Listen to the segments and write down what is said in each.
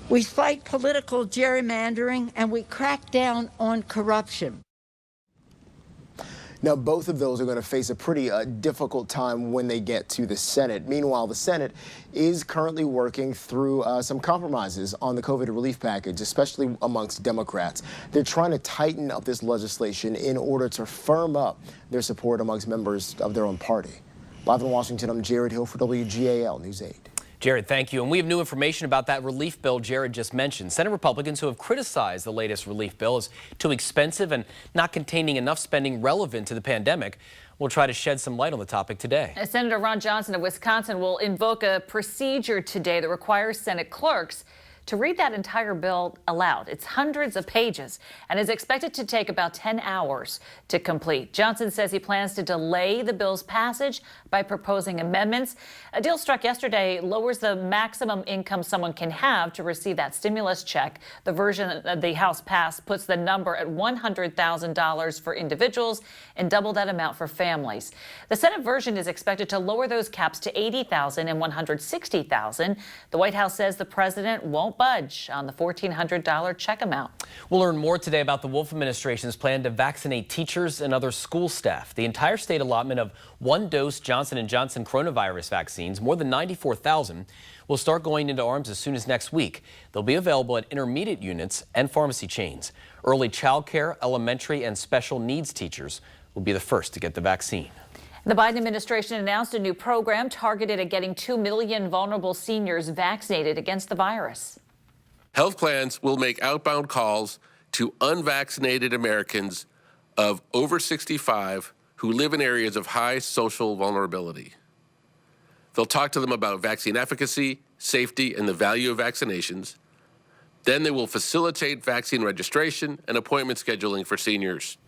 We fight political gerrymandering, and we crack down on corruption. Now, both of those are going to face a pretty difficult time when they get to the Senate. Meanwhile, the Senate is currently working through some compromises on the COVID relief package, especially amongst Democrats. They're trying to tighten up this legislation in order to firm up their support amongst members of their own party. Live in Washington, I'm Jared Hill for WGAL News 8. Jared, thank you. And we have new information about that relief bill Jared just mentioned. Senate Republicans who have criticized the latest relief bill as too expensive and not containing enough spending relevant to the pandemic will try to shed some light on the topic today. Senator Ron Johnson of Wisconsin will invoke a procedure today that requires Senate clerks to read that entire bill aloud. It's hundreds of pages and is expected to take about 10 hours to complete. Johnson says he plans to delay the bill's passage by proposing amendments. A deal struck yesterday lowers the maximum income someone can have to receive that stimulus check. The version that the House passed puts the number at $100,000 for individuals and double that amount for families. The Senate version is expected to lower those caps to $80,000 and $160,000. The White House says the president won't budge on the $1,400 check amount. We'll learn more today about the Wolf administration's plan to vaccinate teachers and other school staff. The entire state allotment of one-dose Johnson & Johnson coronavirus vaccines, more than 94,000, will start going into arms as soon as next week. They'll be available at intermediate units and pharmacy chains. Early child care, elementary, and special needs teachers will be the first to get the vaccine. The Biden administration announced a new program targeted at getting 2 million vulnerable seniors vaccinated against the virus. Health plans will make outbound calls to unvaccinated Americans of over 65 who live in areas of high social vulnerability. They'll talk to them about vaccine efficacy, safety, and the value of vaccinations. Then they will facilitate vaccine registration and appointment scheduling for seniors.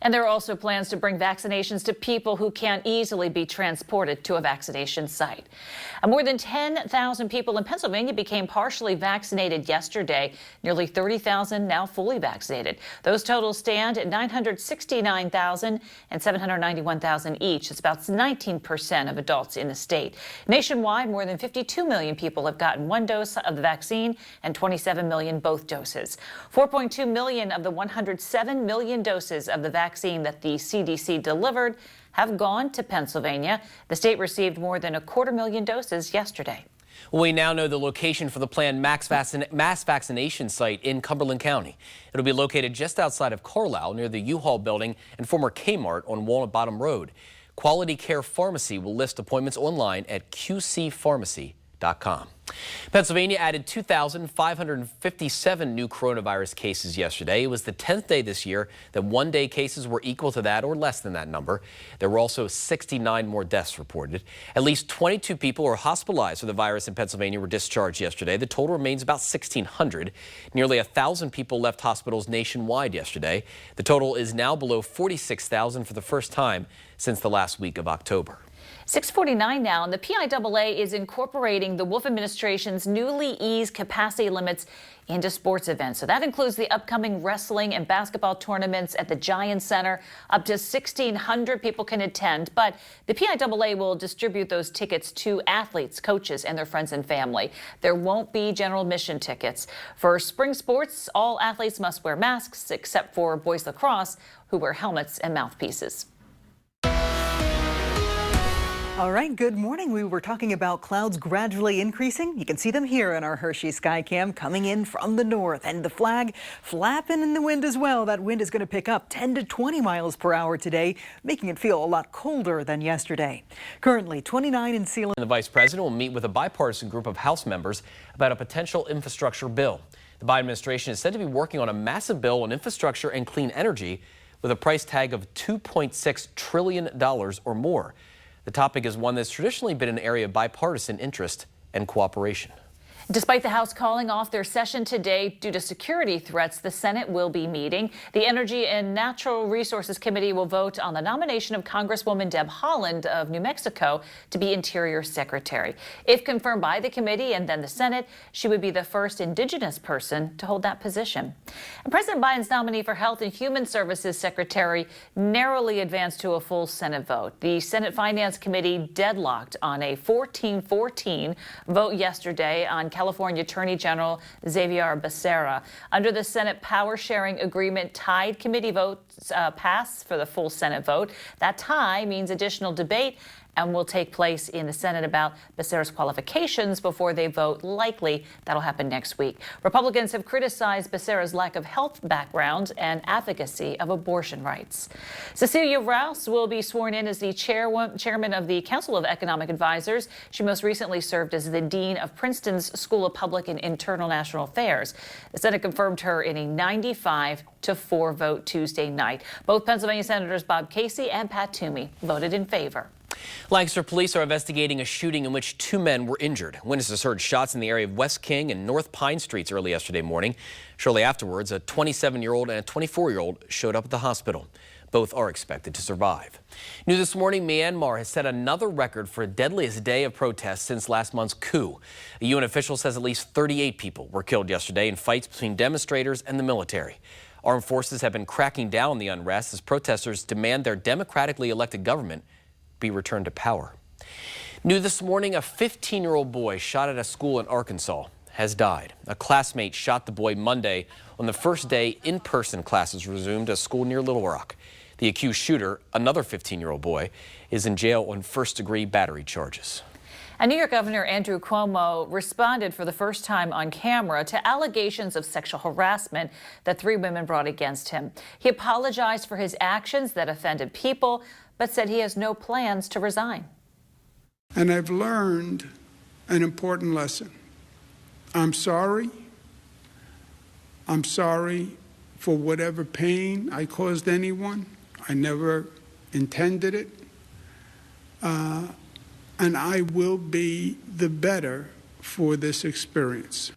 And there are also plans to bring vaccinations to people who can't easily be transported to a vaccination site. More than 10,000 people in Pennsylvania became partially vaccinated yesterday. Nearly 30,000 now fully vaccinated. Those totals stand at 969,000 and 791,000 each. It's about 19% of adults in the state. Nationwide, more than 52 million people have gotten one dose of the vaccine and 27 million both doses. 4.2 million of the 107 million doses of the vaccine that the CDC delivered have gone to Pennsylvania. The state received more than 250,000 doses yesterday. We now know the location for the planned mass vaccination site in Cumberland County. It'll be located just outside of Carlisle near the U-Haul building and former Kmart on Walnut Bottom Road. Quality Care Pharmacy will list appointments online at qcpharmacy.com. Pennsylvania added 2,557 new coronavirus cases yesterday. It was the 10th day this year that one-day cases were equal to that or less than that number. There were also 69 more deaths reported. At least 22 people who are hospitalized for the virus in Pennsylvania were discharged yesterday. The total remains about 1,600. Nearly 1,000 people left hospitals nationwide yesterday. The total is now below 46,000 for the first time since the last week of October. 6:49 now, and the PIAA is incorporating the Wolf administration's newly eased capacity limits into sports events. So that includes the upcoming wrestling and basketball tournaments at the Giants Center. Up to 1,600 people can attend, but the PIAA will distribute those tickets to athletes, coaches, and their friends and family. There won't be general admission tickets. For spring sports, all athletes must wear masks except for boys lacrosse, who wear helmets and mouthpieces. All right, good morning. We were talking about clouds gradually increasing. You can see them here in our Hershey Skycam coming in from the north, and the flag flapping in the wind as well. That wind is going to pick up 10 to 20 miles per hour today, making it feel a lot colder than yesterday. Currently 29 in Sealand. The vice president will meet with a bipartisan group of House members about a potential infrastructure bill. The Biden administration is said to be working on a massive bill on infrastructure and clean energy with a price tag of $2.6 trillion or more. The topic is one that's traditionally been an area of bipartisan interest and cooperation. Despite the House calling off their session today due to security threats, the Senate will be meeting. The Energy and Natural Resources Committee will vote on the nomination of Congresswoman Deb Haaland of New Mexico to be Interior Secretary. If confirmed by the committee and then the Senate, she would be the first indigenous person to hold that position. And President Biden's nominee for Health and Human Services Secretary narrowly advanced to a full Senate vote. The Senate Finance Committee deadlocked on a 14-14 vote yesterday on California Attorney General Xavier Becerra. Under the Senate power sharing agreement, tied committee votes pass for the full Senate vote. That tie means additional debate and will take place in the Senate about Becerra's qualifications before they vote. Likely that'll happen next week. Republicans have criticized Becerra's lack of health background and advocacy of abortion rights. Cecilia Rouse will be sworn in as the chairman of the Council of Economic Advisors. She most recently served as the dean of Princeton's School of Public and International Affairs. The Senate confirmed her in a 95-4 vote Tuesday night. Both Pennsylvania Senators Bob Casey and Pat Toomey voted in favor. Lancaster police are investigating a shooting in which 2 men were injured. Witnesses heard shots in the area of West King and North Pine Streets early yesterday morning. Shortly afterwards, a 27-year-old and a 24-year-old showed up at the hospital. Both are expected to survive. New this morning, Myanmar has set another record for the deadliest day of protests since last month's coup. A UN official says at least 38 people were killed yesterday in fights between demonstrators and the military. Armed forces have been cracking down on the unrest as protesters demand their democratically elected government be returned to power. New this morning, a 15-year-old boy shot at a school in Arkansas has died. A classmate shot the boy Monday on the first day in-person classes resumed at a school near Little Rock. The accused shooter, another 15-year-old boy, is in jail on first-degree battery charges. And New York Governor Andrew Cuomo responded for the first time on camera to allegations of sexual harassment that 3 women brought against him. He apologized for his actions that offended people, but said he has no plans to resign. And I've learned an important lesson. I'm sorry. I'm sorry for whatever pain I caused anyone. I never intended it. And I will be the better for this experience.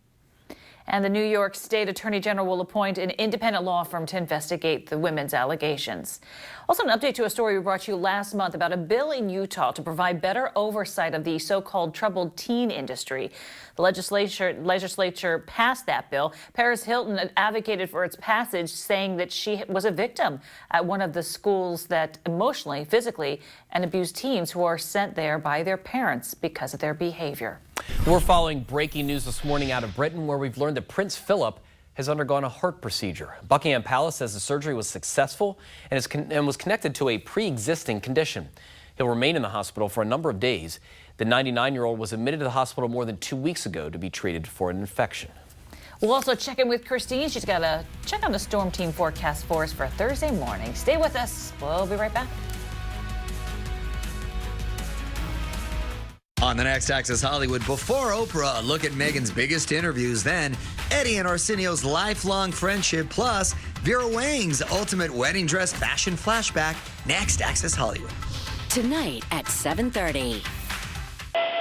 And the New York State Attorney General will appoint an independent law firm to investigate the women's allegations. Also, an update to a story we brought you last month about a bill in Utah to provide better oversight of the so-called troubled teen industry. The legislature passed that bill. Paris Hilton advocated for its passage, saying that she was a victim at one of the schools that emotionally, physically, and abused teens who are sent there by their parents because of their behavior. We're following breaking news this morning out of Britain, where we've learned that Prince Philip has undergone a heart procedure. Buckingham Palace says the surgery was successful and was connected to a pre-existing condition. He'll remain in the hospital for a number of days. The 99-year-old was admitted to the hospital more than 2 weeks ago to be treated for an infection. We'll also check in with Christine. She's got to check on the storm team forecast for us for Thursday morning. Stay with us. We'll be right back. On the next Access Hollywood, before Oprah, a look at Meghan's biggest interviews. Then Eddie and Arsenio's lifelong friendship, plus Vera Wang's ultimate wedding dress fashion flashback. Next Access Hollywood. Tonight at 7:30.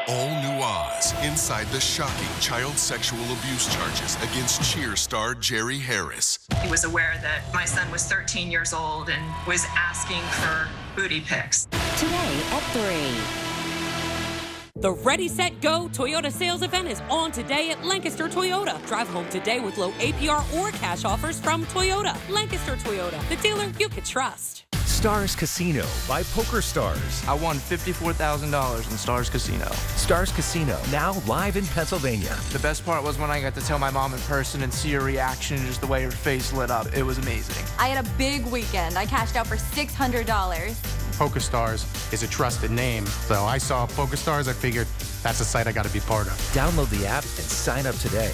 All New Oz, inside the shocking child sexual abuse charges against Cheer star Jerry Harris. He was aware that my son was 13 years old and was asking for booty pics. Today at 3. The Ready, Set, Go Toyota sales event is on today at Lancaster Toyota. Drive home today with low APR or cash offers from Toyota. Lancaster Toyota, the dealer you can trust. Stars Casino by Poker Stars. I won $54,000 in Stars Casino. Stars Casino, now live in Pennsylvania. The best part was when I got to tell my mom in person and see her reaction, just the way her face lit up. It was amazing. I had a big weekend. I cashed out for $600. Poker Stars is a trusted name, so I saw Poker Stars, I figured that's a site I got to be part of. Download the app and sign up today.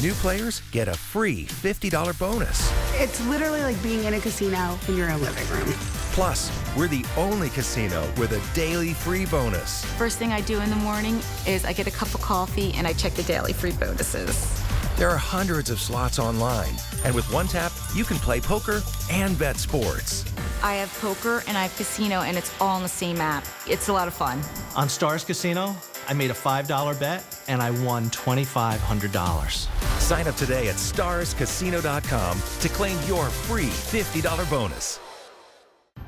New players get a free $50 bonus. It's literally like being in a casino in your own living room. Plus, we're the only casino with a daily free bonus. First thing I do in the morning is I get a cup of coffee and I check the daily free bonuses. There are hundreds of slots online, and with one tap, you can play poker and bet sports. I have poker and I have casino, and it's all in the same app. It's a lot of fun. On Stars Casino, I made a $5 bet and I won $2,500. Sign up today at starscasino.com to claim your free $50 bonus.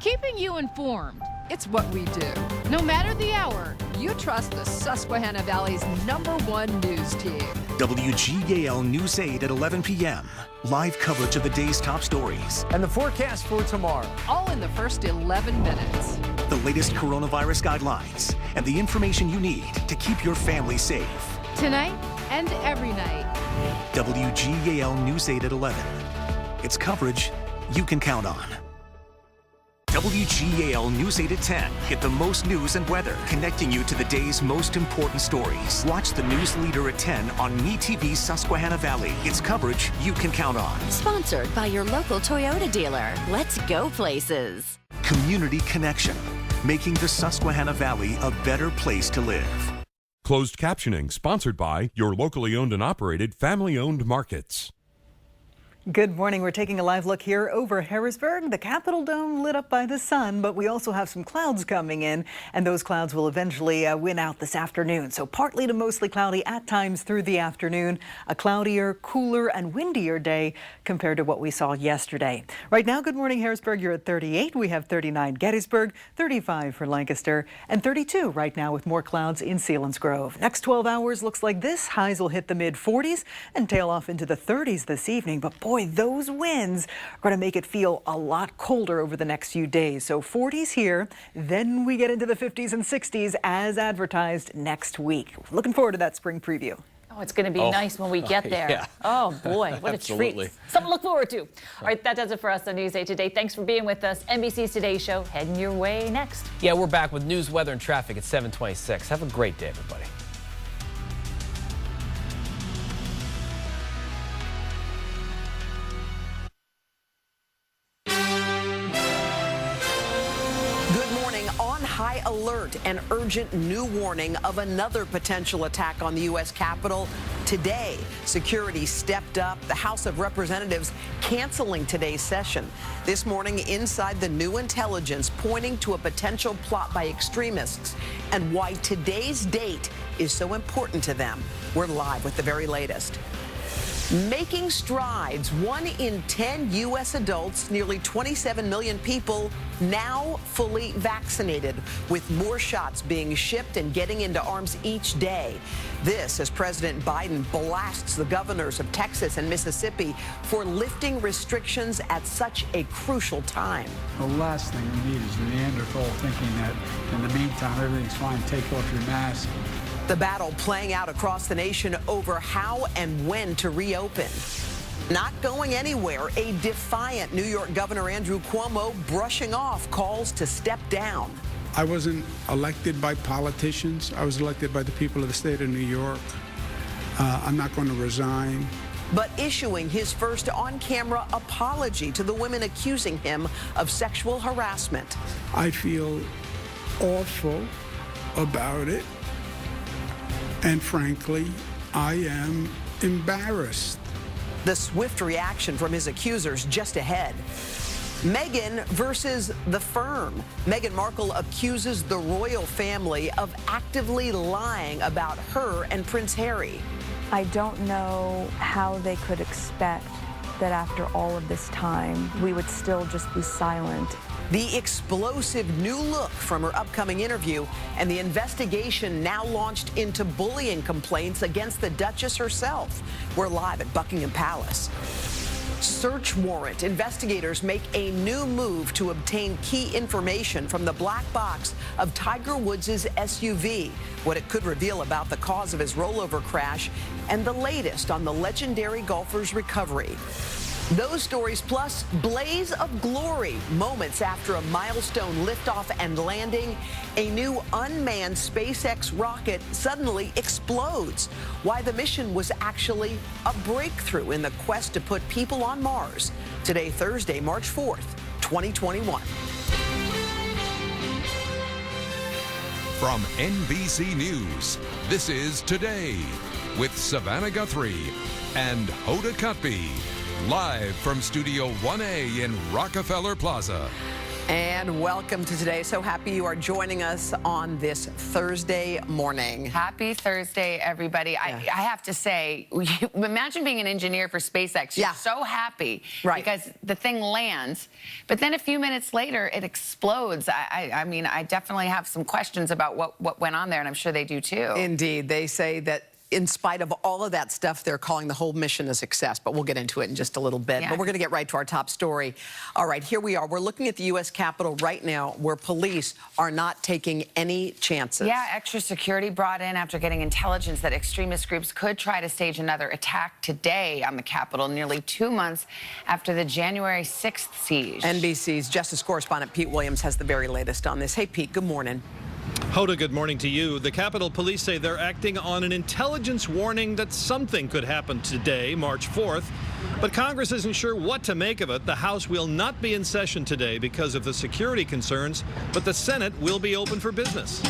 Keeping you informed, it's what we do. No matter the hour, you trust the Susquehanna Valley's #1 news team. WGAL News 8 at 11 p.m. Live coverage of the day's top stories. And the forecast for tomorrow. All in the first 11 minutes. The latest coronavirus guidelines and the information you need to keep your family safe. Tonight and every WGAL News 8 at 11. It's coverage you can count on. WGAL News 8 at 10. Get the most news and weather, connecting you to the day's most important stories. Watch the news leader at 10 on MeTV Susquehanna Valley. It's coverage you can count on. Sponsored by your local Toyota dealer. Let's go places. Community connection, making the Susquehanna Valley a better place to live. Closed captioning sponsored by your locally owned and operated family-owned markets. Good morning. We're taking a live look here over Harrisburg. The Capitol Dome lit up by the sun, but we also have some clouds coming in, and those clouds will eventually win out this afternoon. So partly to mostly cloudy at times through the afternoon, a cloudier, cooler, and windier day compared to what we saw yesterday. Right now, good morning, Harrisburg. You're at 38. We have 39 Gettysburg, 35 for Lancaster, and 32 right now with more clouds in Selinsgrove. Next 12 hours looks like this. Highs will hit the mid-40s and tail off into the 30s this evening. But boy, those winds are going to make it feel a lot colder over the next few days. So 40s here, then we get into the 50s and 60s as advertised next week. Looking forward to that spring preview. Oh, it's going to be nice when we get there. Yeah. Oh, boy, what a treat. Something to look forward to. All right, that does it for us on News 8 Today. Thanks for being with us. NBC's Today Show heading your way next. Yeah, we're back with news, weather, and traffic at 7:26. Have a great day, everybody. High alert and urgent new warning of another potential attack on the U.S. Capitol today. Security stepped up. The House of Representatives canceling today's session. This morning, inside the new intelligence pointing to a potential plot by extremists and why today's date is so important to them. We're live with the very latest. Making strides. 1 in 10 U.S. adults, nearly 27 million people, now fully vaccinated, with more shots being shipped and getting into arms each day. This as President Biden blasts the governors of Texas and Mississippi for lifting restrictions at such a crucial time. The last thing we need is Neanderthal thinking that in the meantime everything's fine, take off your mask. The battle playing out across the nation over how and when to reopen. Not going anywhere, a defiant New York Governor Andrew Cuomo brushing off calls to step down. I wasn't elected by politicians. I was elected by the people of the state of New York. I'm not going to resign. But issuing his first on-camera apology to the women accusing him of sexual harassment. I feel awful about it. And frankly, I am embarrassed. The swift reaction from his accusers just ahead. Meghan versus the firm. Meghan Markle accuses the royal family of actively lying about her and Prince Harry. I don't know how they could expect that after all of this time, we would still just be silent. The explosive new look from her upcoming interview and the investigation now launched into bullying complaints against the Duchess herself. We're live at Buckingham Palace. Search warrant. Investigators make a new move to obtain key information from the black box of Tiger Woods' SUV, what it could reveal about the cause of his rollover crash, and the latest on the legendary golfer's recovery. Those stories plus blaze of glory moments after a milestone liftoff and landing. A new unmanned SpaceX rocket suddenly explodes. Why the mission was actually a breakthrough in the quest to put people on Mars. Today, Thursday, March 4th, 2021. From NBC News, this is Today with Savannah Guthrie and Hoda Kotb. Live from Studio 1A in Rockefeller Plaza. And welcome to Today. So happy you are joining us on this Thursday morning. Happy Thursday, everybody. I have to say, imagine being an engineer for SpaceX. You're so happy because the thing lands, but then a few minutes later, it explodes. I mean, I definitely have some questions about what went on there, and I'm sure they do too. Indeed. They say that in spite of all of that stuff, they're calling the whole mission a success. But we'll get into it in just a little bit. Yeah. But we're going to get right to our top story. All right, here we are. We're looking at the U.S. Capitol right now, where police are not taking any chances. Yeah, extra security brought in after getting intelligence that extremist groups could try to stage another attack today on the Capitol, nearly 2 months after the January 6th siege. NBC's Justice correspondent Pete Williams has the very latest on this. Hey, Pete, good morning. Hoda, good morning to you. The Capitol Police say they're acting on an intelligence warning that something could happen today, March 4th. But Congress isn't sure what to make of it. The House will not be in session today because of the security concerns, but the Senate will be open for business.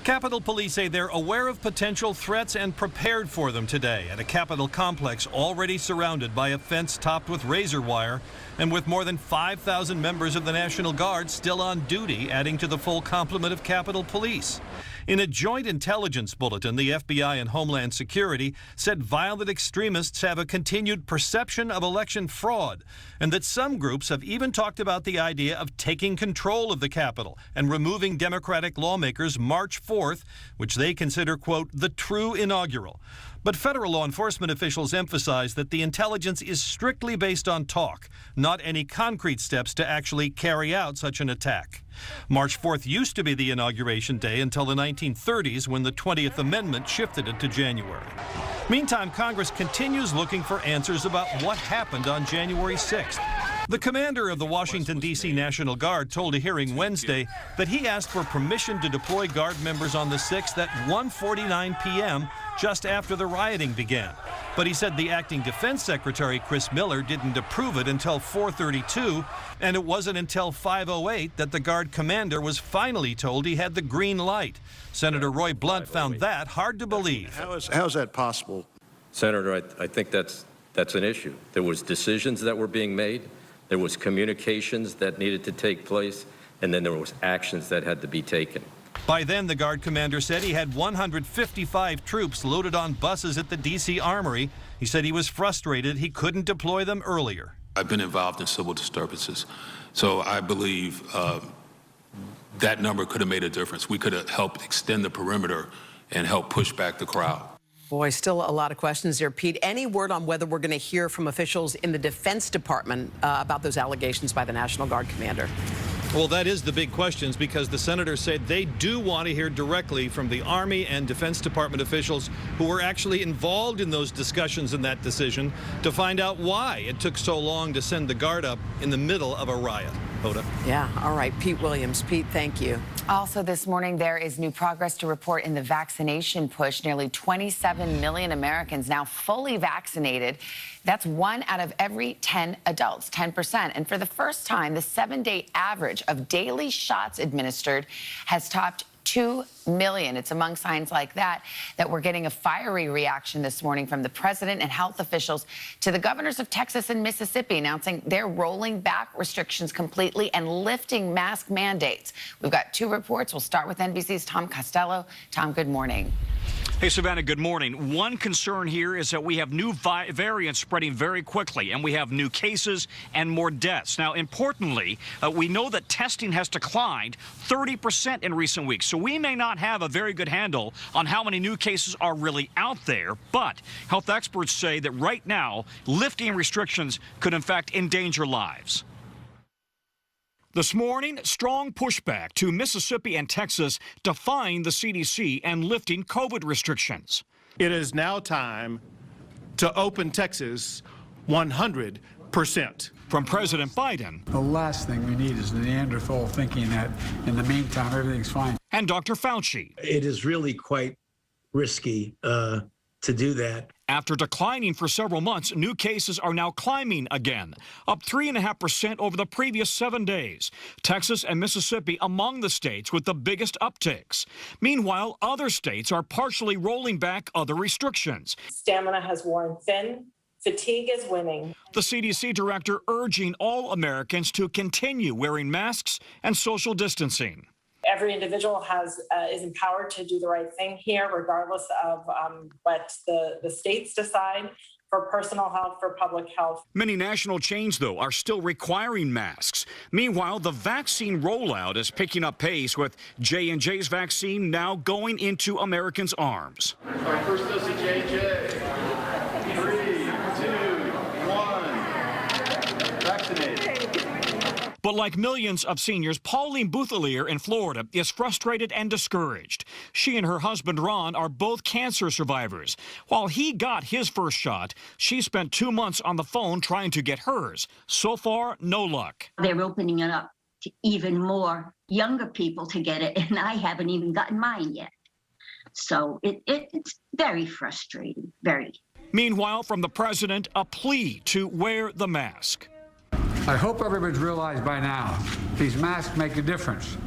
Capitol Police say they're aware of potential threats and prepared for them today at a Capitol complex already surrounded by a fence topped with razor wire and with more than 5,000 members of the National Guard still on duty, adding to the full complement of Capitol Police. In a joint intelligence bulletin, the FBI and Homeland Security said violent extremists have a continued perception of election fraud, and that some groups have even talked about the idea of taking control of the Capitol and removing Democratic lawmakers March 4th, which they consider, quote, the true inaugural. But federal law enforcement officials emphasize that the intelligence is strictly based on talk, not any concrete steps to actually carry out such an attack. March 4th used to be the inauguration day until the 1930s, when the 20th Amendment shifted it to January. Meantime, Congress continues looking for answers about what happened on January 6th. The commander of the Washington, D.C. National Guard told a hearing Wednesday that he asked for permission to deploy Guard members on the 6th at 1:49 p.m., just after the rioting began. But he said the acting defense secretary, Chris Miller, didn't approve it until 4:32, and it wasn't until 5:08 that the Guard commander was finally told he had the green light. Senator Roy Blunt found that hard to believe. How is that possible? Senator, I think that's an issue. There was decisions that were being made. There was communications that needed to take place, and then there was actions that had to be taken. By then, the Guard commander said he had 155 troops loaded on buses at the D.C. Armory. He said he was frustrated he couldn't deploy them earlier. I've been involved in civil disturbances, so I believe that number could have made a difference. We could have helped extend the perimeter and help push back the crowd. Boy, still a lot of questions there, Pete. Any word on whether we're going to hear from officials in the Defense Department about those allegations by the National Guard commander? Well, that is the big questions, because the senators said they do want to hear directly from the Army and Defense Department officials who were actually involved in those discussions and that decision, to find out why it took so long to send the Guard up in the middle of a riot. Hoda. Yeah, all right. Pete Williams. Pete, thank you. Also this morning, there is new progress to report in the vaccination push. Nearly 27 million Americans now fully vaccinated. That's 1 out of every 10 adults, 10%. And for the first time, the 7-day average of daily shots administered has topped 2 million. It's among signs like that we're getting a fiery reaction this morning from the president and health officials to the governors of Texas and Mississippi, announcing they're rolling back restrictions completely and lifting mask mandates. We've got 2 reports. We'll start with NBC's Tom Costello. Tom, good morning. Hey, Savannah, good morning. One concern here is that we have new variants spreading very quickly, and we have new cases and more deaths. Now, importantly, we know that testing has declined 30% in recent weeks, so we may not have a very good handle on how many new cases are really out there, but health experts say that right now, lifting restrictions could, in fact, endanger lives. This morning, strong pushback to Mississippi and Texas defying the CDC and lifting COVID restrictions. It is now time to open Texas 100%. From President Biden. The last thing we need is Neanderthal thinking that in the meantime everything's fine. And Dr. Fauci. It is really quite risky to do that. After declining for several months, new cases are now climbing again, up 3.5% over the previous 7 days. Texas and Mississippi among the states with the biggest upticks. Meanwhile, other states are partially rolling back other restrictions. Stamina has worn thin. Fatigue is winning. The CDC director urging all Americans to continue wearing masks and social distancing. Every individual is empowered to do the right thing here, regardless of what the states decide. for personal health, for public health. Many national chains, though, are still requiring masks. Meanwhile, the vaccine rollout is picking up pace, with J&J's vaccine now going into Americans' arms. Our first dose of J&J. 3, 2, 1. Vaccinated. But like millions of seniors, Pauline Bouthelier in Florida is frustrated and discouraged. She and her husband, Ron, are both cancer survivors. While he got his first shot, she spent 2 months on the phone trying to get hers. So far, no luck. They're opening it up to even more younger people to get it, and I haven't even gotten mine yet. So it's very frustrating, very. Meanwhile, from the president, a plea to wear the mask. I hope everybody's realized by now, these masks make a difference.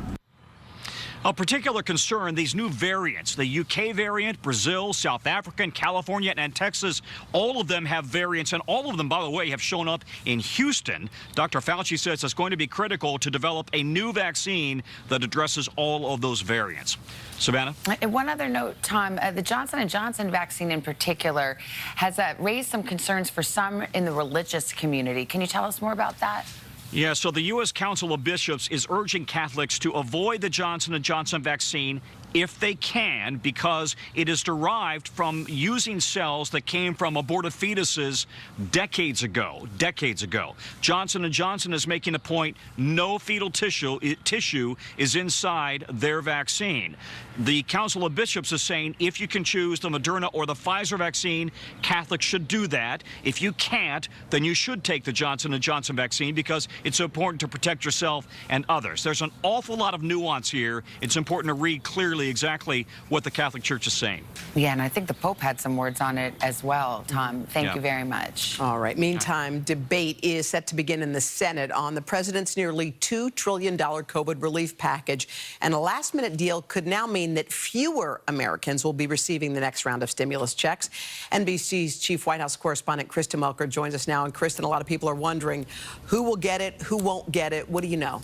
A particular concern, these new variants, the UK variant, Brazil, South Africa, California, and Texas, all of them have variants, and all of them, by the way, have shown up in Houston. Dr. Fauci says it's going to be critical to develop a new vaccine that addresses all of those variants. Savannah? One other note, Tom, the Johnson & Johnson vaccine in particular has raised some concerns for some in the religious community. Can you tell us more about that? Yeah, so the U.S. Council of Bishops is urging Catholics to avoid the Johnson & Johnson vaccine if they can, because it is derived from using cells that came from aborted fetuses decades ago. Johnson & Johnson is making the point no fetal tissue is inside their vaccine. The Council of Bishops is saying if you can choose the Moderna or the Pfizer vaccine, Catholics should do that. If you can't, then you should take the Johnson & Johnson vaccine because it's important to protect yourself and others. There's an awful lot of nuance here. It's important to read clearly exactly what the Catholic Church is saying. Yeah, and I think the Pope had some words on it as well, Tom. Thank you very much. All right. Meantime, debate is set to begin in the Senate on the president's nearly $2 trillion COVID relief package. And a last-minute deal could now mean that fewer Americans will be receiving the next round of stimulus checks. NBC's chief White House correspondent Kristen Welker joins us now. And Kristen, a lot of people are wondering who will get it, who won't get it. What do you know?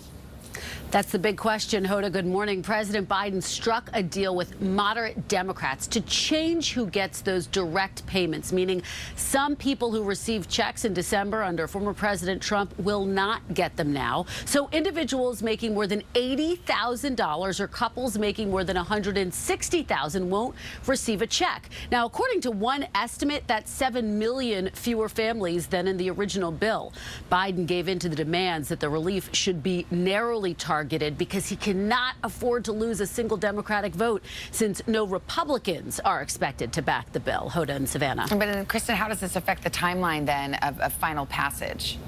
That's the big question, Hoda. Good morning. President Biden struck a deal with moderate Democrats to change who gets those direct payments, meaning some people who received checks in December under former President Trump will not get them now. So individuals making more than $80,000 or couples making more than $160,000 won't receive a check. Now, according to one estimate, that's 7 million fewer families than in the original bill. Biden gave in to the demands that the relief should be narrowly targeted because he cannot afford to lose a single Democratic vote since no Republicans are expected to back the bill. Hoda and Savannah. But, Kristen, how does this affect the timeline, then, of final passage?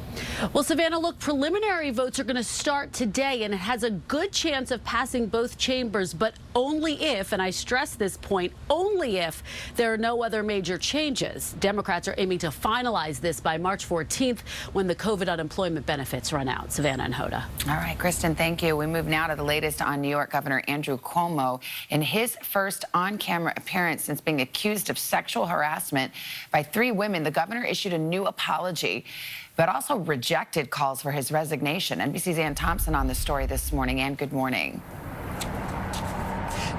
Well, Savannah, look, preliminary votes are going to start today, and it has a good chance of passing both chambers, but only if, and I stress this point, only if there are no other major changes. Democrats are aiming to finalize this by March 14th when the COVID unemployment benefits run out. Savannah and Hoda. All right, Kristen, thank you. We move now to the latest on New York Governor Andrew Cuomo. In his first on-camera appearance since being accused of sexual harassment by 3 women, the governor issued a new apology, but also rejected calls for his resignation. NBC's Ann Thompson on the story this morning. Ann, good morning.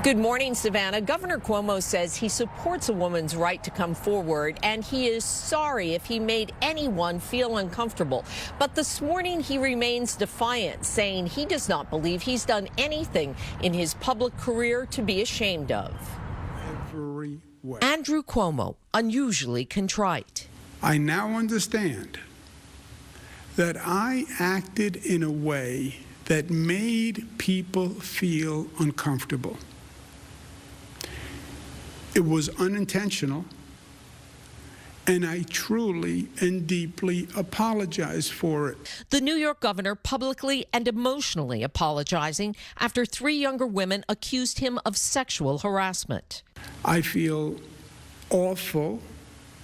Good morning, Savannah. Governor Cuomo says he supports a woman's right to come forward, and he is sorry if he made anyone feel uncomfortable. But this morning, he remains defiant, saying he does not believe he's done anything in his public career to be ashamed of. Andrew Cuomo, unusually contrite. I now understand that I acted in a way that made people feel uncomfortable. It was unintentional, and I truly and deeply apologize for it. The New York governor publicly and emotionally apologizing after 3 younger women accused him of sexual harassment. I feel awful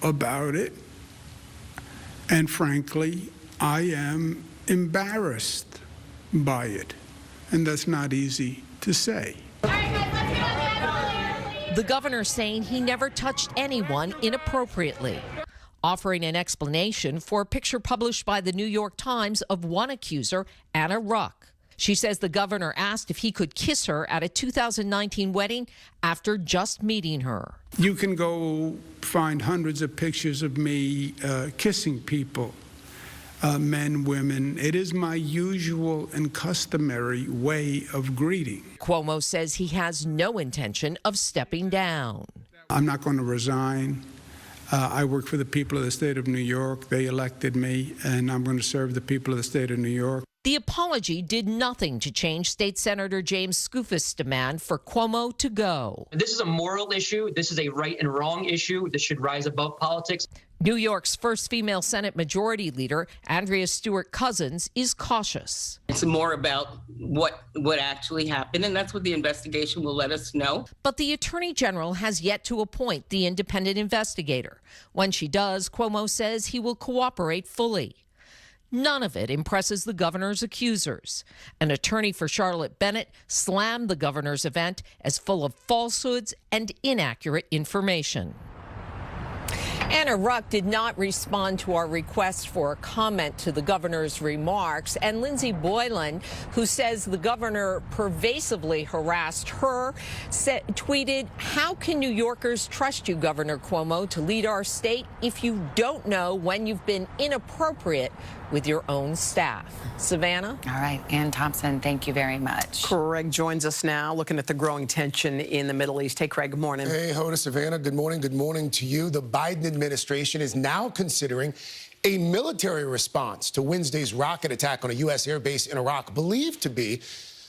about it, and frankly, I am embarrassed by it, and that's not easy to say. The governor saying he never touched anyone inappropriately, offering an explanation for a picture published by the New York Times of one accuser, Anna Ruck. She says the governor asked if he could kiss her at a 2019 wedding after just meeting her. You can go find hundreds of pictures of me kissing people, men, women. It is my usual and customary way of greeting. Cuomo says he has no intention of stepping down. I'm not going to resign. I work for the people of the state of New York. They elected me, and I'm going to serve the people of the state of New York. The apology did nothing to change State Senator James Skoufis' demand for Cuomo to go. This is a moral issue. This is a right and wrong issue. This should rise above politics. New York's first female Senate Majority Leader, Andrea Stewart-Cousins, is cautious. It's more about what actually happened, and that's what the investigation will let us know. But the Attorney General has yet to appoint the independent investigator. When she does, Cuomo says he will cooperate fully. None of it impresses the governor's accusers. An attorney for Charlotte Bennett slammed the governor's event as full of falsehoods and inaccurate information. Anna Ruck did not respond to our request for a comment to the governor's remarks. And Lindsey Boylan, who says the governor pervasively harassed her, tweeted, "How can New Yorkers trust you, Governor Cuomo, to lead our state if you don't know when you've been inappropriate with your own staff?" Savannah? All right, Ann Thompson, thank you very much. Craig joins us now, looking at the growing tension in the Middle East. Hey, Craig, good morning. Hey, Hoda, Savannah, good morning. Good morning to you. The Biden administration is now considering a military response to Wednesday's rocket attack on a U.S. airbase in Iraq, believed to be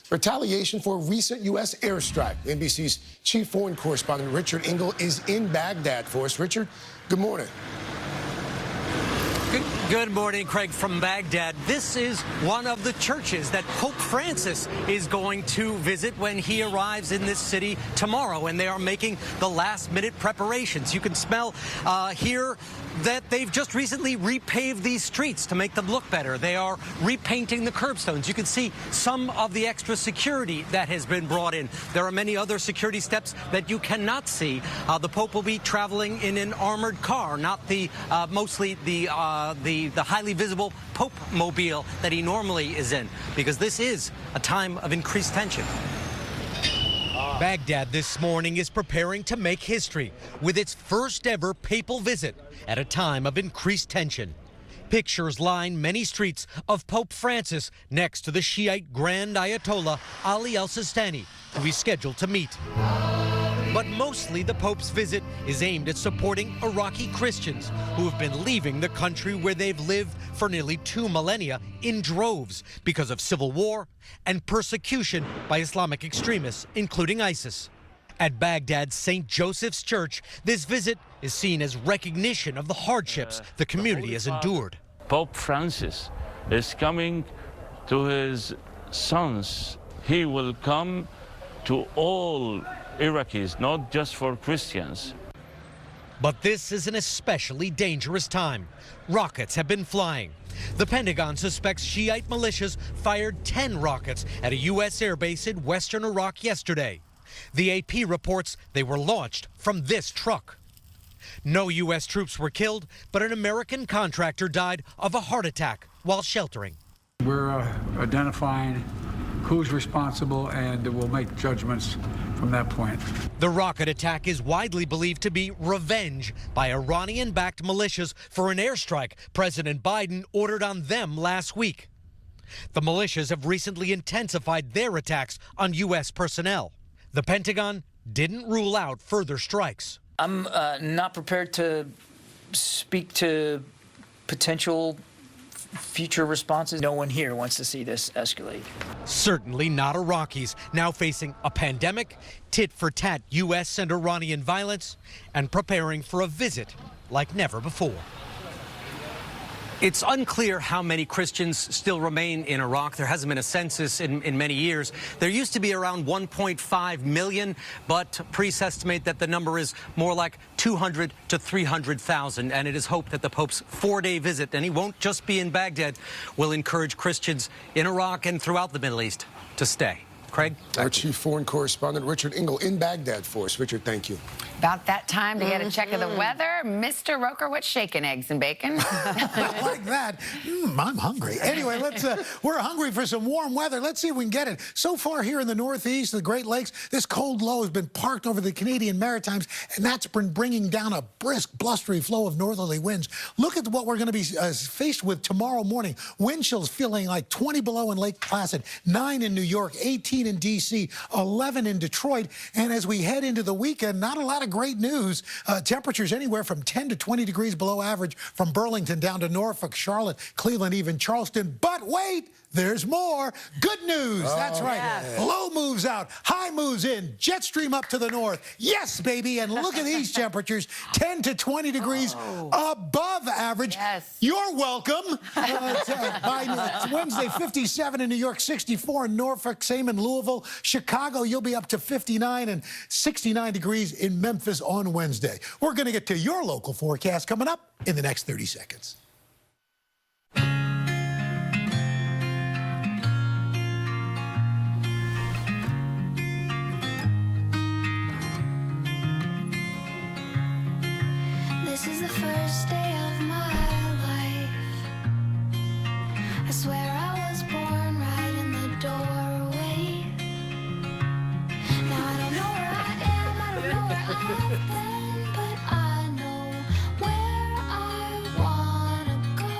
retaliation for a recent U.S. airstrike. NBC's chief foreign correspondent Richard Engel is in Baghdad for us. Richard, good morning. Good morning, Craig, from Baghdad. This is one of the churches that Pope Francis is going to visit when he arrives in this city tomorrow, and they are making the last-minute preparations. You can smell here that they've just recently repaved these streets to make them look better. They are repainting the curbstones. You can see some of the extra security that has been brought in. There are many other security steps that you cannot see. The Pope will be traveling in an armored car, not the mostly the highly visible Pope mobile that he normally is in, because this is a time of increased tension. Baghdad this morning is preparing to make history with its first ever papal visit at a time of increased tension. Pictures line many streets of Pope Francis next to the Shiite Grand Ayatollah Ali al-Sistani, who he's scheduled to meet. But mostly the Pope's visit is aimed at supporting Iraqi Christians who have been leaving the country where they've lived for nearly 2 millennia in droves because of civil war and persecution by Islamic extremists, including ISIS. At Baghdad's St. Joseph's Church, this visit is seen as recognition of the hardships the community has endured. Pope Francis is coming to his sons. He will come to all Iraqis, not just for Christians. But this is an especially dangerous time. Rockets have been flying. The Pentagon suspects Shiite militias fired 10 rockets at a U.S. airbase in western Iraq yesterday. The AP reports they were launched from this truck. No U.S. troops were killed, but an American contractor died of a heart attack while sheltering. We're identifying who's responsible, and we'll make judgments from that point. The rocket attack is widely believed to be revenge by Iranian-backed militias for an airstrike President Biden ordered on them last week. The militias have recently intensified their attacks on U.S. personnel. The Pentagon didn't rule out further strikes. I'm not prepared to speak to potential future responses. No one here wants to see this escalate. Certainly not Iraqis, now facing a pandemic, tit-for-tat U.S. and Iranian violence, and preparing for a visit like never before. It's unclear how many Christians still remain in Iraq. There hasn't been a census in many years. There used to be around 1.5 million, but priests estimate that the number is more like 200 to 300,000. And it is hoped that the Pope's 4-day visit, and he won't just be in Baghdad, will encourage Christians in Iraq and throughout the Middle East to stay. Craig? Our chief foreign correspondent, Richard Engel, in Baghdad for us. Richard, thank you. About that time to get a check of the weather. Mr. Roker, what's shaking, eggs and bacon? Like that. I'm hungry. Anyway, we're hungry for some warm weather. Let's see if we can get it. So far here in the Northeast, the Great Lakes, this cold low has been parked over the Canadian Maritimes, and that's been bringing down a brisk, blustery flow of northerly winds. Look at what we're going to be faced with tomorrow morning. Wind chills feeling like 20 below in Lake Placid, 9 in New York, 18 in D.C., 11 in Detroit. And as we head into the weekend, not a lot of great news. Temperatures anywhere from 10 to 20 degrees below average from Burlington down to Norfolk, Charlotte, Cleveland, even Charleston. But wait, there's more. Good news. That's right. yes. Low moves out, high moves in, jet stream up to the north. Yes, baby. And look at these temperatures, 10 to 20 degrees above average. Yes. You're welcome. By Wednesday, 57 in New York, 64 in Norfolk, same in Louisville. Chicago, you'll be up to 59 and 69 degrees in Memphis on Wednesday. We're going to get to your local forecast coming up in the next 30 seconds. This is the first day of my life. I swear I was born right in the doorway. Now I don't know where I am, I don't know where I've been, but I know where I wanna go.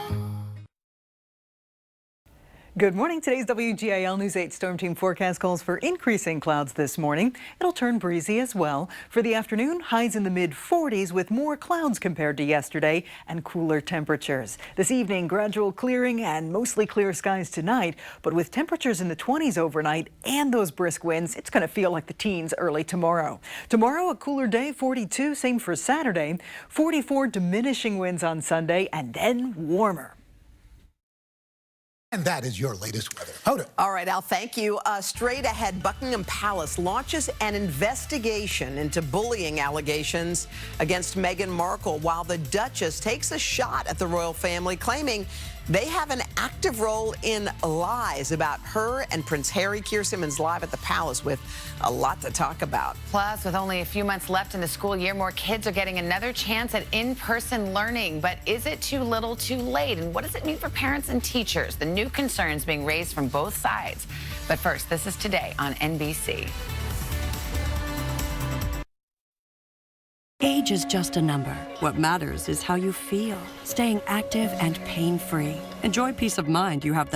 Good morning. Today's WGAL News 8 Storm Team forecast calls for increasing clouds this morning. It'll turn breezy as well. For the afternoon, highs in the mid-40s with more clouds compared to yesterday and cooler temperatures. This evening, gradual clearing and mostly clear skies tonight, but with temperatures in the 20s overnight and those brisk winds, it's going to feel like the teens early tomorrow. Tomorrow, a cooler day, 42, same for Saturday, 44 diminishing winds on Sunday, and then warmer. And that is your latest weather. Hoda. All right, Al, thank you. Straight ahead, Buckingham Palace launches an investigation into bullying allegations against Meghan Markle, while the Duchess takes a shot at the royal family, claiming they have an active role in lies about her and Prince Harry. Keir Simmons live at the palace with a lot to talk about. Plus, with only a few months left in the school year, more kids are getting another chance at in-person learning. But is it too little, too late? And what does it mean for parents and teachers? The new concerns being raised from both sides. But first, this is Today on NBC. Age is just a number. What matters is how you feel. Staying active and pain-free. Enjoy peace of mind you have the